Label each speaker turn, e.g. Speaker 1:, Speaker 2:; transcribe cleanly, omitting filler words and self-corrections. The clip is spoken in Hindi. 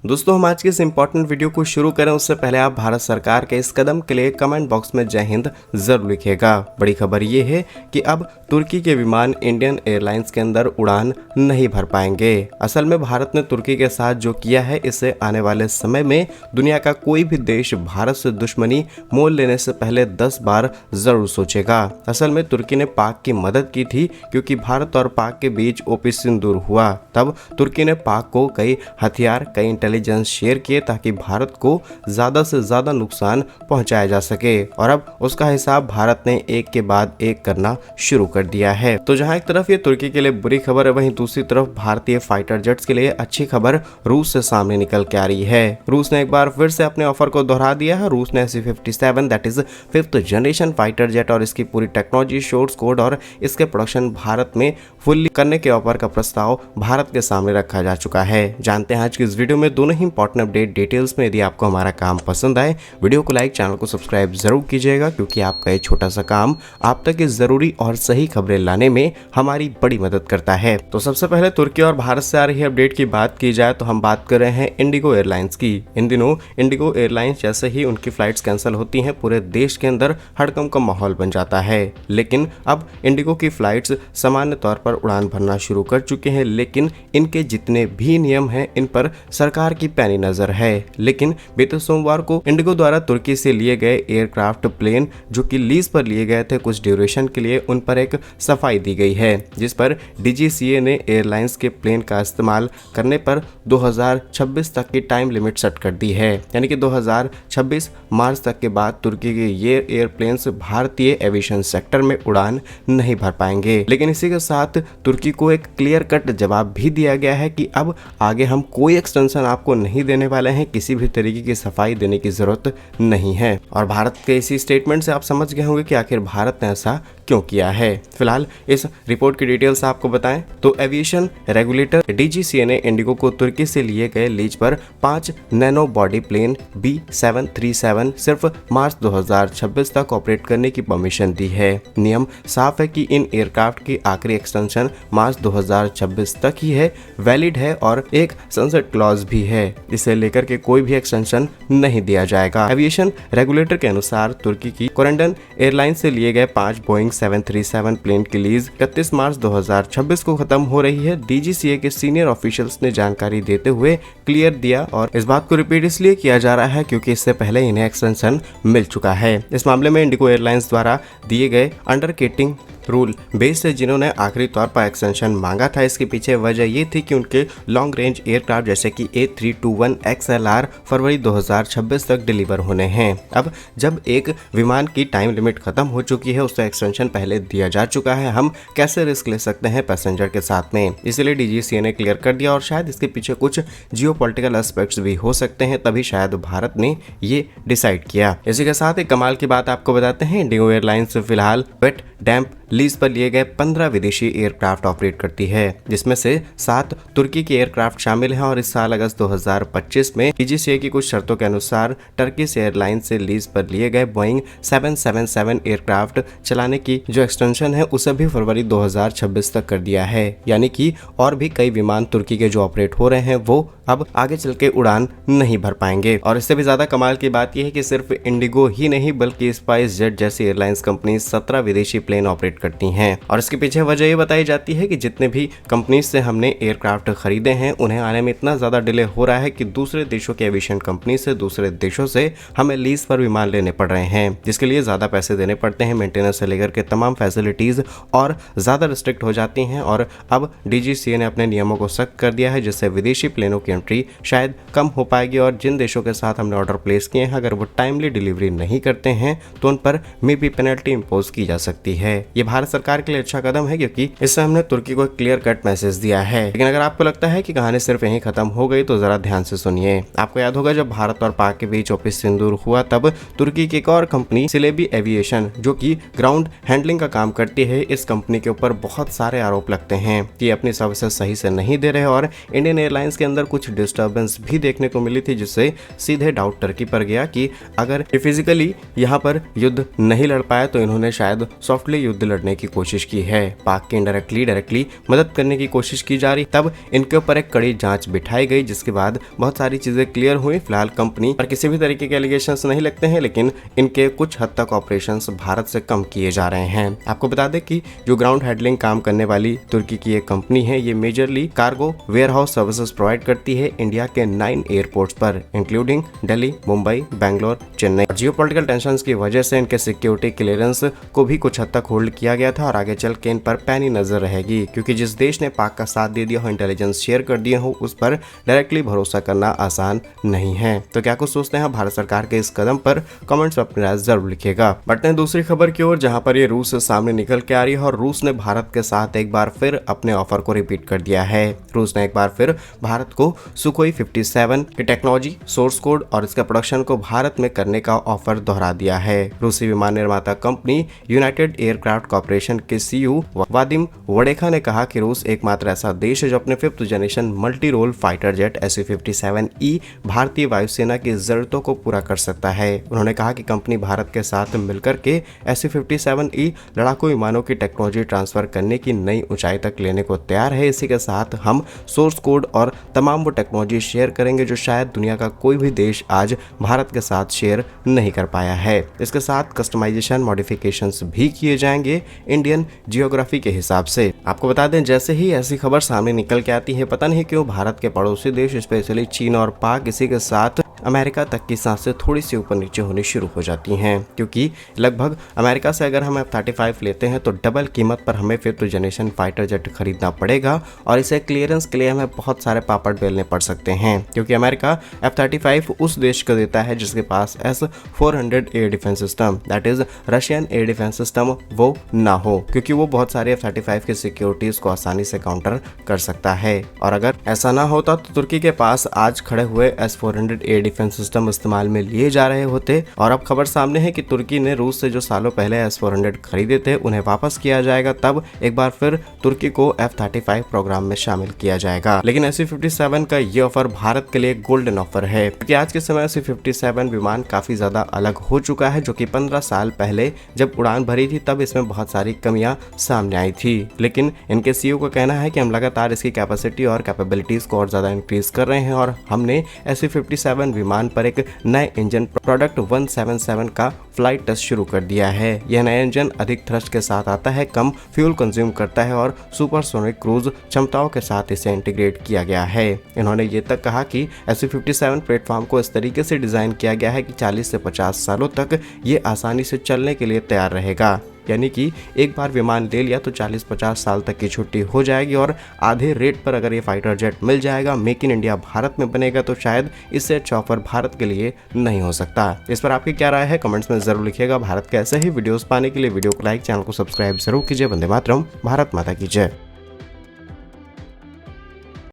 Speaker 1: दोस्तों, हम आज के इस इंपॉर्टेंट वीडियो को शुरू करें उससे पहले आप भारत सरकार के इस कदम के लिए कमेंट बॉक्स में जय हिंद जरूर लिखिएगा। बड़ी खबर ये है कि अब तुर्की के विमान इंडियन एयरलाइंस के अंदर उड़ान नहीं भर पाएंगे। असल में भारत ने तुर्की के साथ जो किया है, इससे आने वाले समय में दुनिया का कोई भी देश भारत से दुश्मनी मोल लेने से पहले 10 बार जरूर सोचेगा। असल में तुर्की ने पाक की मदद की थी क्योंकि भारत और पाक के बीच ऑपरेशन सिंदूर हुआ। तब तुर्की ने पाक को कई हथियार, कई इंटेलिजेंस शेयर किए ताकि भारत को ज्यादा से ज्यादा नुकसान पहुंचाया जा सके, और अब उसका हिसाब भारत ने एक के बाद एक करना शुरू कर दिया है। तो जहां एक तरफ ये तुर्की के लिए बुरी खबर है, वहीं दूसरी तरफ भारतीय फाइटर जेट्स के लिए अच्छी खबर रूस से सामने निकल के आ रही है। रूस ने एक बार फिर से अपने ऑफर को दोहरा दिया है। रूस ने Su-57 that is 5th generation fighter jet और इसकी पूरी टेक्नोलॉजी, सोर्स कोड और इसके प्रोडक्शन भारत में फुल्ली करने के ऑफर का प्रस्ताव भारत के सामने रखा जा चुका है। जानते हैं आज की इस वीडियो में दोनों ही इंपॉर्टेंट अपडेट डिटेल्स में। यदि आपको हमारा काम पसंद आए, वीडियो को लाइक, चैनल को सब्सक्राइब जरूर कीजिएगा क्योंकि आपका ये छोटा सा काम आप तक इस जरूरी और सही खबरें लाने में हमारी बड़ी मदद करता है। तो सबसे पहले तुर्की और भारत से आ रही अपडेट की बात की जाए तो हम बात कर रहे हैं इंडिगो एयरलाइंस की। इन दिनों इंडिगो एयरलाइंस जैसे ही उनकी फ्लाइट्स कैंसिल होती हैं, पूरे देश के अंदर हड़कंप का माहौल बन जाता है। लेकिन अब इंडिगो की फ्लाइट्स सामान्य तौर पर उड़ान भरना शुरू कर चुके हैं, लेकिन इनके जितने भी नियम हैं इन पर सरकार की पैनी नजर है। लेकिन बीते सोमवार को इंडिगो द्वारा तुर्की से लिए गए एयरक्राफ्ट प्लेन जो कि लीज पर लिए गए थे कुछ ड्यूरेशन के लिए, उन पर एक सफाई दी गई है, जिस पर DGCA ने एयरलाइंस के प्लेन का इस्तेमाल करने पर 2026 तक की टाइम लिमिट सेट कर दी है। यानी कि 2026 मार्च तक के बाद तुर्की के ये एयरप्लेन्स भारतीय एविएशन सेक्टर में उड़ान नहीं भर पाएंगे। लेकिन इसी के साथ तुर्की को एक क्लियर कट जवाब भी दिया गया है कि अब आगे हम कोई एक्सटेंशन आपको नहीं देने वाले हैं, किसी भी तरीके की सफाई देने की जरूरत नहीं है। और भारत के इसी स्टेटमेंट से आप समझ गए होंगे कि आखिर भारत ने ऐसा क्यों किया है। फिलहाल इस रिपोर्ट की डिटेल्स आपको बताएं तो एविएशन रेगुलेटर DGCA ने इंडिगो को तुर्की से लिए गए लीज पर 5 नैनो बॉडी प्लेन B737 सिर्फ मार्च 2026 तक ऑपरेट करने की परमिशन दी है। नियम साफ है कि इन एयरक्राफ्ट की आखिरी एक्सटेंशन मार्च 2026 तक ही है, वैलिड है और एक सनसेट क्लॉज भी है। इसे लेकर के कोई भी एक्सटेंशन नहीं दिया जाएगा। एविएशन रेगुलेटर के अनुसार तुर्की की कोरेंडन एयरलाइन से लिए गए 5 बोइंग 737 प्लेन की लीज 31 मार्च 2026 को खत्म हो रही है। DGCA के सीनियर ऑफिशियल्स ने जानकारी देते हुए क्लियर दिया, और इस बात को रिपीट इसलिए किया जा रहा है क्योंकि इससे पहले इन्हें एक्सटेंशन मिल चुका है। इस मामले में इंडिगो एयरलाइंस द्वारा दिए गए अंडरटेकिंग रूल बेस से जिन्होंने आखिरी तौर पर एक्सटेंशन मांगा था, इसके पीछे वजह ये थी कि उनके लॉन्ग रेंज एयरक्राफ्ट जैसे कि A321 XLR फरवरी 2026 तक डिलीवर होने हैं। अब जब एक विमान की टाइम लिमिट खत्म हो चुकी है, उसका एक्सटेंशन पहले दिया जा चुका है, हम कैसे रिस्क ले सकते हैं पैसेंजर के साथ में। इसलिए DGCA ने क्लियर कर दिया, और शायद इसके पीछे कुछ जियोपॉलिटिकल एस्पेक्ट्स भी हो सकते हैं, तभी शायद भारत ने ये डिसाइड किया। इसी के साथ एक कमाल की बात आपको बताते हैं, इंडिगो एयरलाइंस फिलहाल वेट डैम्प लीज पर लिए गए 15 विदेशी एयरक्राफ्ट ऑपरेट करती है, जिसमें से 7 तुर्की के एयरक्राफ्ट शामिल हैं। और इस साल अगस्त 2025 में DGCA की कुछ शर्तों के अनुसार टर्किश एयरलाइंस से लीज पर लिए गए बोइंग 777 एयरक्राफ्ट चलाने की जो एक्सटेंशन है उसे भी फरवरी 2026 तक कर दिया है। यानी कि और भी कई विमान तुर्की के जो ऑपरेट हो रहे हैं वो अब आगे चल के उड़ान नहीं भर पाएंगे। और इससे भी ज्यादा कमाल की बात यह है कि सिर्फ इंडिगो ही नहीं बल्कि स्पाइस जेट जैसी एयरलाइंस कंपनी 17 विदेशी प्लेन ऑपरेट करती हैं। और इसके पीछे वजह ये बताई जाती है कि जितने भी कंपनीज से हमने एयरक्राफ्ट खरीदे हैं उन्हें आने में इतना ज्यादा डिले हो रहा है कि दूसरे देशों के एविएशन कंपनी से, दूसरे देशों से हमें लीज पर विमान लेने पड़ रहे हैं, जिसके लिए ज्यादा पैसे देने पड़ते हैं। मेंटेनेंस से लेकर के तमाम फैसिलिटीज और ज्यादा रिस्ट्रिक्ट हो जाती हैं। और अब DGCA ने अपने नियमों को सख्त कर दिया है, जिससे विदेशी प्लेनों की एंट्री शायद कम हो पाएगी। और जिन देशों के साथ हमने ऑर्डर प्लेस किए हैं, अगर वो टाइमली डिलीवरी नहीं करते हैं तो उन पर मे भी पेनल्टी इंपोज की जा सकती है। ये भारत सरकार के लिए अच्छा कदम है क्योंकि इससे हमने तुर्की को क्लियर कट मैसेज दिया है। लेकिन अगर आपको लगता है कि कहानी सिर्फ यहीं खत्म हो गई तो जरा ध्यान से सुनिए। आपको याद होगा जब भारत और पाक के बीच ऑपरेशन सिंदूर हुआ, तब तुर्की की एक और कंपनी सिलेबी एविएशन जो कि ग्राउंड हैंडलिंग का काम करती है, इस कंपनी के ऊपर बहुत सारे आरोप लगते हैं कि अपनी सर्विसेज सही से नहीं दे रहे। और इंडियन एयरलाइंस के अंदर कुछ डिस्टर्बेंस भी देखने को मिली थी, जिससे सीधे डाउट टर्की पर गया कि अगर फिजिकली यहाँ पर युद्ध नहीं लड़ पाए तो इन्होंने शायद सॉफ्टली युद्ध लड़ने की कोशिश की है। पाक की डायरेक्टली मदद करने की कोशिश की जा रही, तब इनके ऊपर एक कड़ी जांच बिठाई गई, जिसके बाद बहुत सारी चीजें क्लियर हुई। फिलहाल कंपनी पर किसी भी तरीके के एलिगेशंस नहीं लगते हैं, लेकिन इनके कुछ हद तक ऑपरेशंस भारत से कम किए जा रहे हैं। आपको बता दें कि जो ग्राउंड हैंडलिंग काम करने वाली तुर्की की एक कंपनी है, ये majorly cargo warehouse services provide करती है इंडिया के 9 एयरपोर्ट्स पर, including Delhi, Mumbai, Bangalore, Chennai. Geopolitical tensions की वजह से इनके सिक्योरिटी क्लियरेंस को भी कुछ हद तक होल्ड किया गया था और आगे चल के इन पर पैनी नजर रहेगी, क्योंकि जिस देश ने पाक का साथ दे दिया हो, इंटेलिजेंस शेयर कर दिया हो, उस पर डायरेक्टली भरोसा करना आसान नहीं है। तो क्या कुछ सोचते हैं भारत सरकार के इस कदम पर? कमेंट्स में अपनी राय जरूर लिखिएगा। बढ़ते हैं दूसरी खबर की ओर, जहां पर ये रूस से सामने निकल के आ रही है और रूस ने भारत के साथ एक बार फिर अपने ऑफर को रिपीट कर दिया है। रूस ने एक बार फिर भारत को सुखोई 57 की टेक्नोलॉजी, सोर्स कोड और इसके प्रोडक्शन को भारत में करने का ऑफर दोहरा दिया है। रूसी विमान निर्माता कंपनी यूनाइटेड एयरक्राफ्ट कॉर्पोरेशन के सीईओ वादिम वडेखा ने कहा कि रूस एकमात्र ऐसा देश है जो अपने 5th generation multi role fighter jet Su-57E भारतीय वायुसेना की जरूरतों को पूरा कर सकता है। उन्होंने कहा कि कंपनी भारत के साथ मिलकर के Su-57E लड़ाकू विमानों की टेक्नोलॉजी ट्रांसफर करने की नई ऊंचाई तक लेने को तैयार है। इसी के साथ हम सोर्स कोड और तमाम वो टेक्नोलॉजी शेयर करेंगे जो शायद दुनिया का कोई भी देश आज भारत के साथ शेयर नहीं कर पाया है। इसके साथ कस्टमाइजेशन मॉडिफिकेशंस भी किए जाएंगे इंडियन जियोग्राफी के हिसाब से। आपको बता दें, जैसे ही ऐसी खबर सामने निकल के आती है, पता नहीं क्यों भारत के पड़ोसी देश स्पेशली चीन और पाक इसी के साथ अमेरिका तक की सांसें थोड़ी सी ऊपर नीचे होनी शुरू हो जाती हैं, क्योंकि लगभग अमेरिका से अगर हम F-35 लेते हैं तो डबल कीमत पर हमें 5th जनरेशन फाइटर जेट खरीदना पड़ेगा और इसे क्लियरेंस के लिए हमें बहुत सारे पापड़ बेलने पड़ सकते हैं, क्योंकि अमेरिका F-35 उस देश को देता है जिसके पास S-400 air defence system, that is Russian air defence system, वो ना हो, क्योंकि वो बहुत सारे F-35 की सिक्योरिटीज को आसानी से काउंटर कर सकता है। और अगर ऐसा ना होता तो तुर्की के पास आज खड़े हुए S-400 एयर डिफेंस सिस्टम इस्तेमाल में लिए जा रहे होते। और अब खबर सामने है कि तुर्की ने रूस से जो सालों पहले S-400 खरीदे थे उन्हें वापस किया जाएगा, तब एक बार फिर तुर्की को F-35 प्रोग्राम में शामिल किया जाएगा। लेकिन Su-57 का ये ऑफर भारत के लिए गोल्डन ऑफर है, क्योंकि आज के समय Su-57 विमान काफी ज्यादा अलग हो चुका है, जो कि 15 साल पहले जब उड़ान भरी थी तब इसमें बहुत सारी कमियां सामने आई थी। लेकिन इनके सीईओ का कहना है कि हम लगातार इसकी कैपेसिटी और कैपेबिलिटीज को और ज्यादा इंक्रीज कर रहे हैं और हमने Su-57 विमान पर एक नए इंजन प्रोडक्ट 177 का फ्लाइट टेस्ट शुरू कर दिया है। यह नया इंजन अधिक थ्रस्ट के साथ आता है, कम फ्यूल कंज्यूम करता है और सुपरसोनिक क्रूज क्षमताओं के साथ इसे इंटीग्रेट किया गया है। इन्होंने ये तक कहा कि Su-57 प्लेटफॉर्म को इस तरीके से डिजाइन किया गया है कि 40 से 50 सालों तक ये आसानी से चलने के लिए तैयार रहेगा, यानी कि एक बार विमान ले लिया तो 40-50 साल तक की छुट्टी हो जाएगी और आधे रेट पर अगर ये फाइटर जेट मिल जाएगा, मेक इन इंडिया भारत में बनेगा, तो शायद इससे अच्छा ऑफर भारत के लिए नहीं हो सकता। इस पर आपकी क्या राय है कमेंट्स में जरूर लिखिएगा। भारत के ऐसे ही वीडियोस पाने के लिए वीडियो को लाइक, चैनल को सब्सक्राइब जरूर कीजिए। वंदे मातरम, भारत माता की जय।